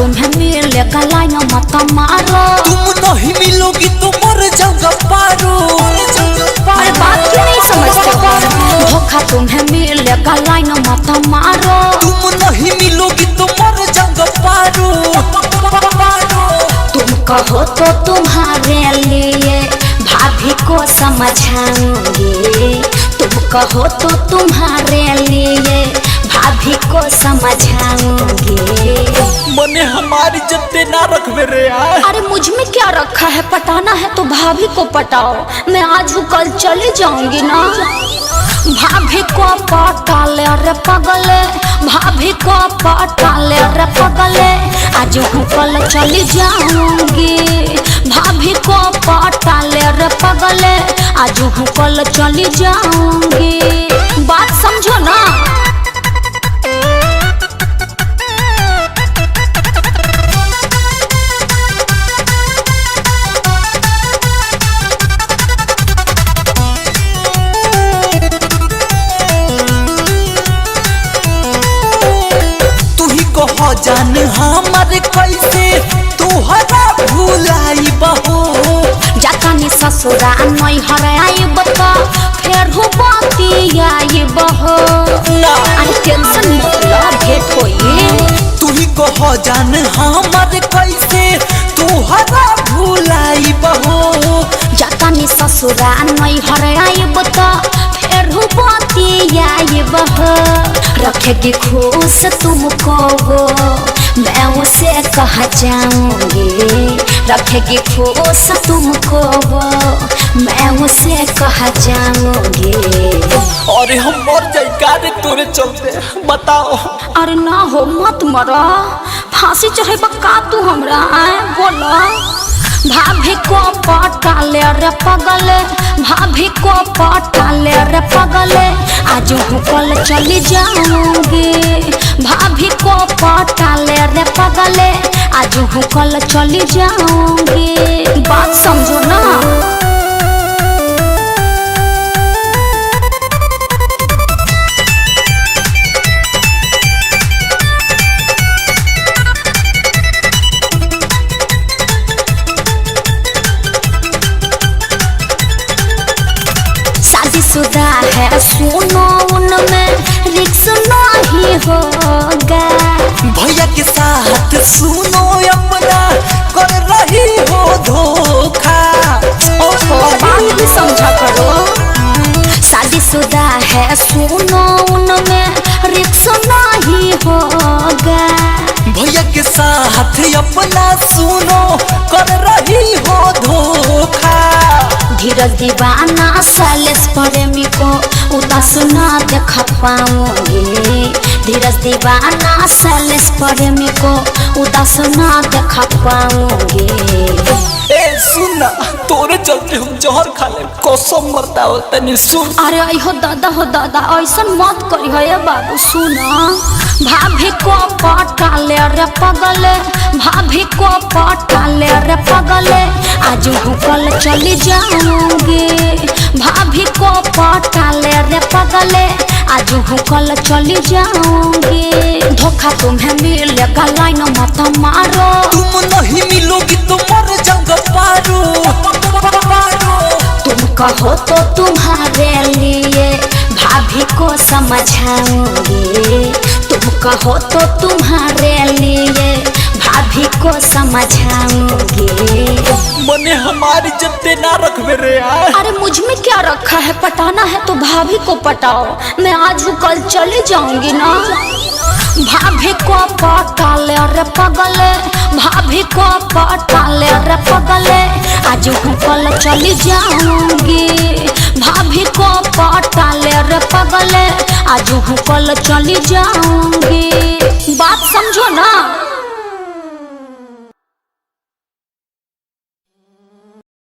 तुम्हें मिलेगा लाइन मत मारो। तुम नहीं मिलोगी तो मर जाऊंगा पारो। अरे बात क्यों नहीं समझते हो? धोखा तुम्हें मिलेगा लाइन मत मारो। तुम नहीं मिलोगी तो मर जाऊंगा पारो। तुम कहो तो तुम्हारे लिए भाभी को समझाऊंगी। तुम कहो तो तुम्हारे लिए भाभी को समझाऊंगी। मने हमारी जत्ते ना रखबे रे यार। अरे मुझ में क्या रखा है? पटाना है तो भाभी को पटाओ। मैं आज कल चली जाऊंगी ना। भाभी को पटा ले रे पगले, भाभी को पटा ले रे पगले। आज कल चली जाऊंगी। भाभी को पटा ले रे पगले, आज कल चली जाऊंगी। बात समझो ना। जान हमारे कैसे तुहरा भुलाई बहो। जातानी ससुरा नहीं हराई बता फिर हो बाती आई बहो। अरे टेंशन मत लो, भेंट होई। तू ही कहो जान हमारे कैसे तुहरा भुलाई बहो। जातानी ससुरा नहीं हराई बता फिर हो बाती आई बहो। रखेगी खुश तुमको वो, मैं उसे कहा जाऊंगी। रखेगी खुश तुमको वो, मैं उसे कहा जाऊंगी। अरे हम मर जाएगा रे तोरे चलते, बताओ। अरे ना हो, मत मरो। फांसी चढ़े बका तू हमरा आए बोलो। भाभी को पटा ले रे पगले, भाभी को पटा ले रे पगले। आज कल चली जाऊंगी। भाभी को पटा ले रे पगले, आज कल चली जाऊंगी। बात समझो ना। शादीशुदा है सुनो, उनमें रिक्स नहीं होगा। भैया के साथ सुनो अपना कर रही हो धोखा। बात भी समझा करो। शादीशुदा है सुनो, उनमें रिक्स नहीं होगा। भैया के साथ अपना सुनो कर रही हो धोखा। धीरज दीवाना सैलेस प्रेमी को उदास ना देख पाऊंगी। धीरज दीवाना सैलेस प्रेमी को उदास ना देख पाऊंगी। ए सुन, तोरे चलते हम जहर खा ले, कसम मरता हो तनी सुन। अरे हो दादा ऐसा मत करी है बाबू। सुना, भाभी को पटा ले रे पगले, भाभी को पटा ले रे पगले। आज कल चली जाऊंगी। भाभी को पटा ले रे पगले, आज कल चली जाऊंगी। धोखा तुम्हें मिलेगा लाइन मत मारो। तुम नहीं मिलोगी तो मर जाऊंगा पारो। तुम कहो तो तुम्हारे लिए भाभी को समझाऊंगी। तुम कहो तो तुम्हारे लिए भाभी को समझाऊंगी। मने हमारी जत्ते ना रखबे रे यार। अरे मुझ में क्या रखा है? पटाना है तो भाभी को पटाओ। मैं आज कल चली जाऊंगी ना। भाभी को पटा ले रे पगले, भाभी को पटा ले रे पगले। आज कल चली जाऊंगी। भाभी को पटा ले रे पगले, आज कल चली जाऊंगी। बात समझो ना।